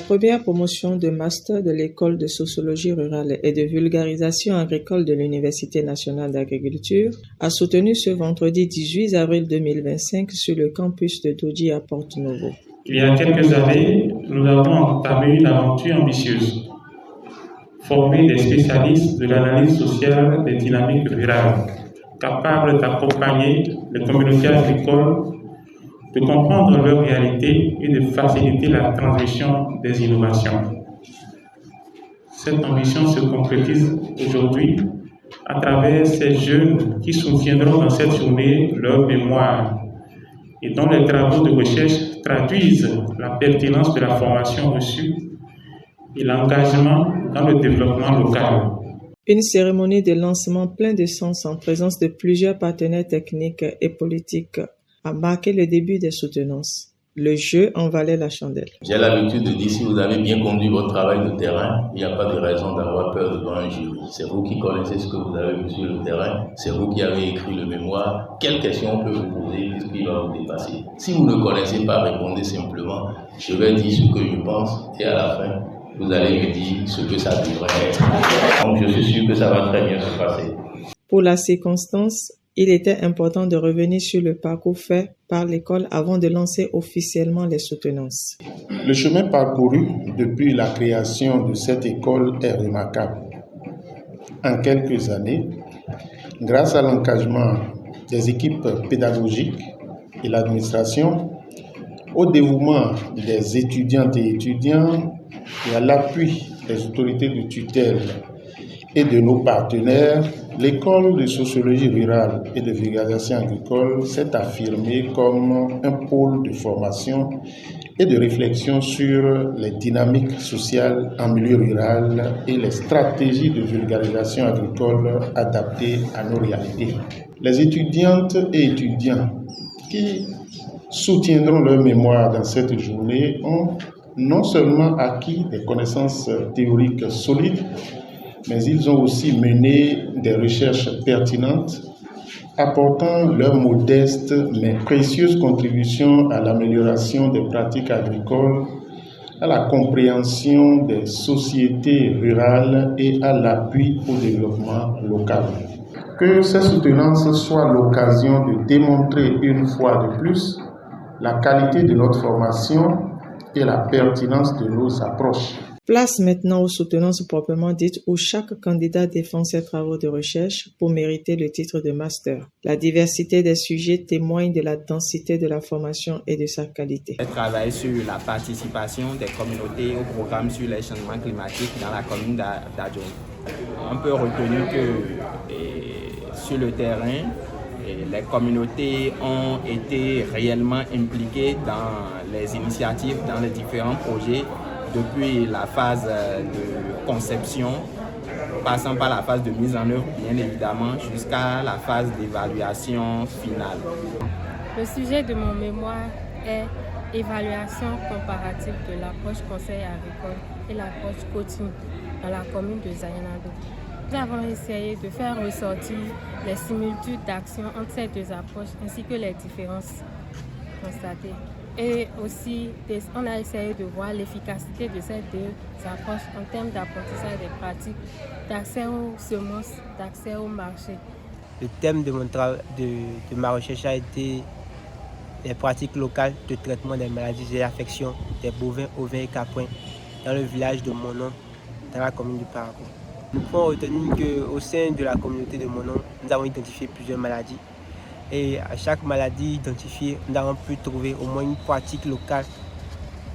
première promotion de master de l'école de sociologie rurale et de vulgarisation agricole de l'Université nationale d'agriculture a soutenu ce vendredi 18 avril 2025 sur le campus de Dodji à Porto-Novo. Il y a quelques années, nous avons entamé une aventure ambitieuse. Former des spécialistes de l'analyse sociale des dynamiques rurales, capables d'accompagner les communautés agricoles, de comprendre leur réalité et de faciliter la transmission des innovations. Cette ambition se concrétise aujourd'hui à travers ces jeunes qui soutiendront dans cette journée leur mémoire et dont les travaux de recherche traduisent la pertinence de la formation reçue et l'engagement dans le développement local. Une cérémonie de lancement plein de sens en présence de plusieurs partenaires techniques et politiques a marqué le début des soutenances. Le jeu en valait la chandelle. J'ai l'habitude de dire, si vous avez bien conduit votre travail de terrain, il n'y a pas de raison d'avoir peur devant un jury. C'est vous qui connaissez ce que vous avez vu sur le terrain, c'est vous qui avez écrit le mémoire. Quelle question on peut vous poser puisqu'il va vous dépasser? Si vous ne connaissez pas, répondez simplement. Je vais dire ce que je pense et à la fin, vous allez me dire ce que ça devrait être. Donc je suis sûr que ça va très bien se passer. Pour la circonstance, il était important de revenir sur le parcours fait par l'école avant de lancer officiellement les soutenances. Le chemin parcouru depuis la création de cette école est remarquable. En quelques années, grâce à l'engagement des équipes pédagogiques et l'administration, au dévouement des étudiantes et étudiants et à l'appui des autorités de tutelle et de nos partenaires, l'école de sociologie rurale et de vulgarisation agricole s'est affirmée comme un pôle de formation et de réflexion sur les dynamiques sociales en milieu rural et les stratégies de vulgarisation agricole adaptées à nos réalités. Les étudiantes et étudiants qui soutiendront leur mémoire dans cette journée ont non seulement acquis des connaissances théoriques solides, mais ils ont aussi mené des recherches pertinentes, apportant leur modeste mais précieuse contribution à l'amélioration des pratiques agricoles, à la compréhension des sociétés rurales et à l'appui au développement local. Que ces soutenances soient l'occasion de démontrer une fois de plus la qualité de notre formation et la pertinence de nos approches. Place maintenant aux soutenances proprement dites où chaque candidat défend ses travaux de recherche pour mériter le titre de master. La diversité des sujets témoigne de la densité de la formation et de sa qualité. Elle travaille sur la participation des communautés au programme sur les changements climatiques dans la commune d'Adjong. On peut retenir que sur le terrain, les communautés ont été réellement impliquées dans les initiatives, dans les différents projets, depuis la phase de conception, passant par la phase de mise en œuvre, bien évidemment, jusqu'à la phase d'évaluation finale. Le sujet de mon mémoire est évaluation comparative de l'approche conseil agricole et l'approche coaching dans la commune de Zayanado. Nous avons essayé de faire ressortir les similitudes d'action entre ces deux approches ainsi que les différences constatées. Et aussi, on a essayé de voir l'efficacité de ces deux approches en termes d'apprentissage des pratiques, d'accès aux semences, d'accès au marché. Le thème de ma recherche a été les pratiques locales de traitement des maladies et affections des bovins, ovins et caprins dans le village de Monon, dans la commune du Paraguay. Nous pouvons retenir qu'au sein de la communauté de Monon, nous avons identifié plusieurs maladies. Et à chaque maladie identifiée, nous avons pu trouver au moins une pratique locale,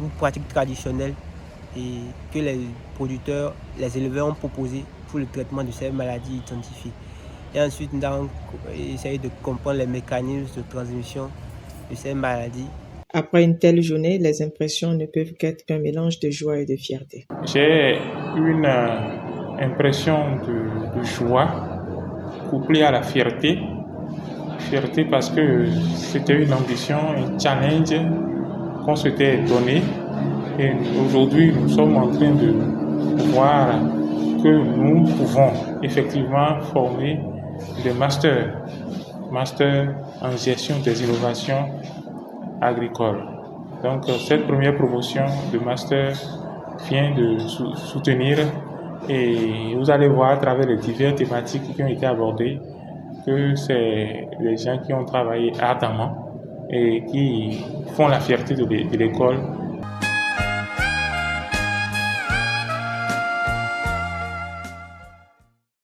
une pratique traditionnelle et que les producteurs, les éleveurs ont proposé pour le traitement de ces maladies identifiées. Et ensuite, nous avons essayé de comprendre les mécanismes de transmission de ces maladies. Après une telle journée, les impressions ne peuvent qu'être qu'un mélange de joie et de fierté. J'ai une impression de joie couplée à la fierté. Fierté parce que c'était une ambition, un challenge qu'on s'était donné. Et aujourd'hui, nous sommes en train de voir que nous pouvons effectivement former des masters en gestion des innovations agricoles. Donc, cette première promotion de master vient de soutenir. Et vous allez voir à travers les diverses thématiques qui ont été abordées que c'est les gens qui ont travaillé ardemment et qui font la fierté de l'école